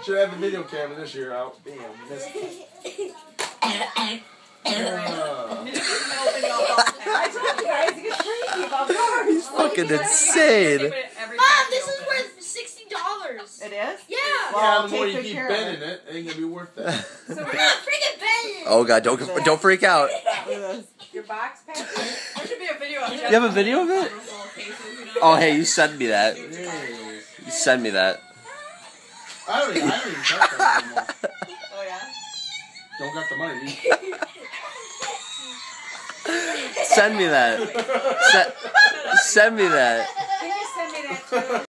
Should have a video camera this year out. Damn, missed it. I told you guys to get crazy about cars. He's fucking insane. Mom, this is worth $60. It is? Yeah. Yeah, the more you keep bending it, it ain't gonna be worth that. So we're not freaking betting. Oh god, don't freak out. Your box package? There should be a video of You have a video of it? Oh hey, you send me that. You send me that. I don't even touch that anymore. Oh yeah? Don't got the money. Send me that. Send me that. Can you send me that too?